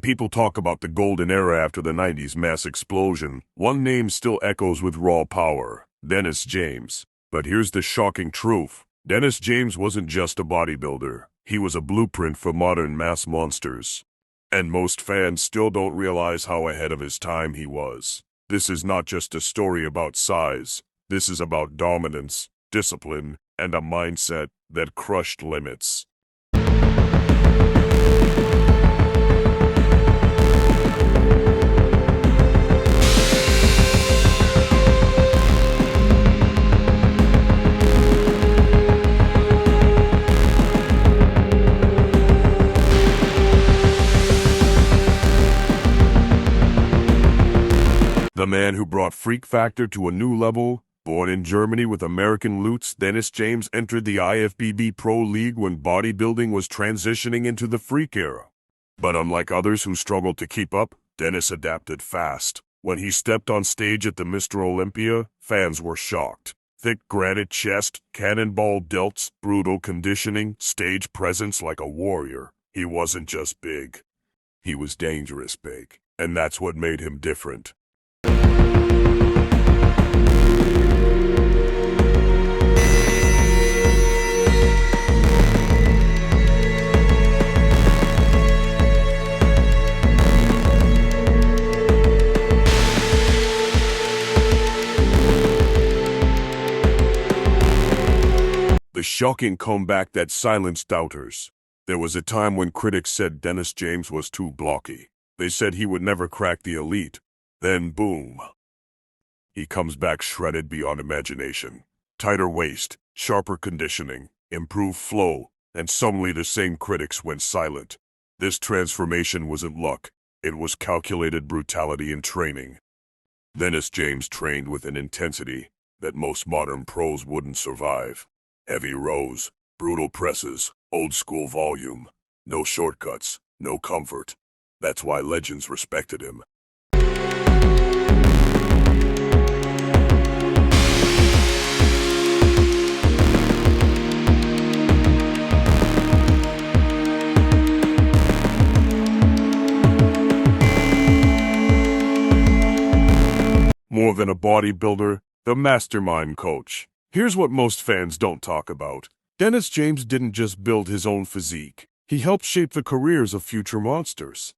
people talk about the golden era after the 90s mass explosion, one name still echoes with raw power: Dennis James. But here's the shocking truth. Dennis James wasn't just a bodybuilder. He was a blueprint for modern mass monsters. And most fans still don't realize how ahead of his time he was. This is not just a story about size. This is about dominance, discipline, and a mindset that crushed limits. The man who brought Freak Factor to a new level, born in Germany with American roots, Dennis James entered the IFBB Pro League when bodybuilding was transitioning into the freak era. But unlike others who struggled to keep up, Dennis adapted fast. When he stepped on stage at the Mr. Olympia, fans were shocked. Thick granite chest, cannonball delts, brutal conditioning, stage presence like a warrior. He wasn't just big. He was dangerous big, and that's what made him different. The shocking comeback that silenced doubters. There was a time when critics said Dennis James was too blocky. They said he would never crack the elite. Then boom. He comes back shredded beyond imagination. Tighter waist, sharper conditioning, improved flow, and suddenly the same critics went silent. This transformation wasn't luck. It was calculated brutality in training. Dennis James trained with an intensity that most modern pros wouldn't survive. Heavy rows, brutal presses, old-school volume. No shortcuts, no comfort. That's why legends respected him. More than a bodybuilder, the mastermind coach. Here's what most fans don't talk about. Dennis James didn't just build his own physique. He helped shape the careers of future monsters.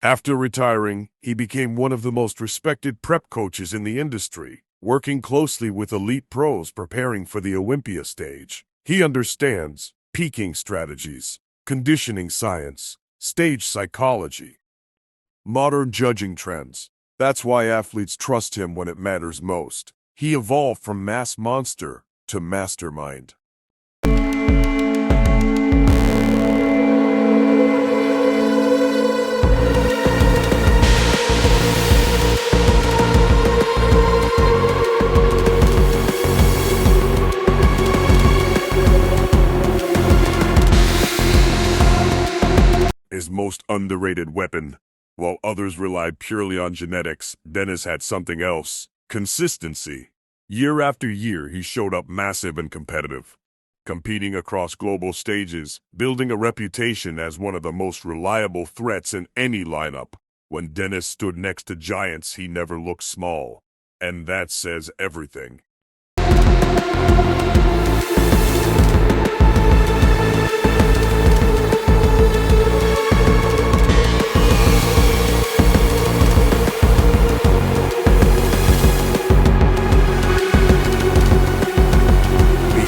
After retiring, he became one of the most respected prep coaches in the industry, working closely with elite pros preparing for the Olympia stage. He understands peaking strategies, conditioning science, stage psychology, modern judging trends. That's why athletes trust him when it matters most. He evolved from mass monster to mastermind. His most underrated weapon. While others relied purely on genetics, Dennis had something else: consistency. Year after year, he showed up massive and competitive, competing across global stages, building a reputation as one of the most reliable threats in any lineup. When Dennis stood next to giants, he never looked small. And that says everything.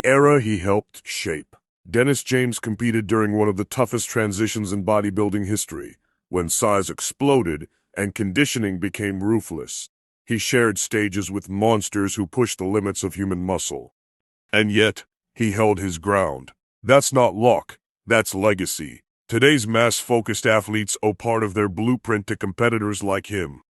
Era he helped shape. Dennis James competed during one of the toughest transitions in bodybuilding history, when size exploded and conditioning became ruthless. He shared stages with monsters who pushed the limits of human muscle. And yet, he held his ground. That's not luck, that's legacy. Today's mass-focused athletes owe part of their blueprint to competitors like him.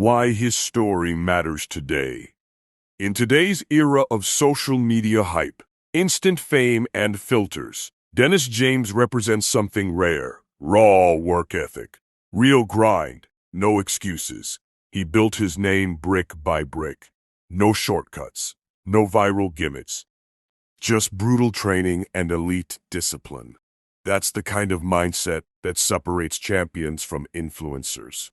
Why his story matters today. In today's era of social media hype, instant fame, and filters, Dennis James represents something rare: raw work ethic, real grind, no excuses. He built his name brick by brick. No shortcuts, no viral gimmicks, just brutal training and elite discipline. That's the kind of mindset that separates champions from influencers.